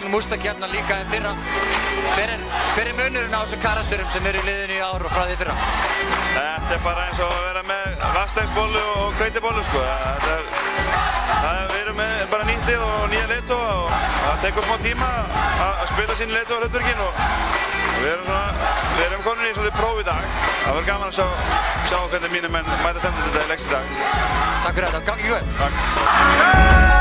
gegnum úrslitakeppnina líka en fyrra. Hver er munurinn á þessum karakterum sem eru í liðinu í ár og frá því fyrra? Þetta er bara eins og að vera með vaxsteinsbollu og hveitibollu sko. Við erum með bara nýtt lið og nýja leiðtoga og það tekur smá tíma að spila sín leiðtoga hlutverkin og við erum komin í svolítið próf í dag. Það var gaman að sjá hvernig mínir menn mæta stemdi þetta í leiks í dag. Takk fyrir þetta, gangi ykkur vel. Takk.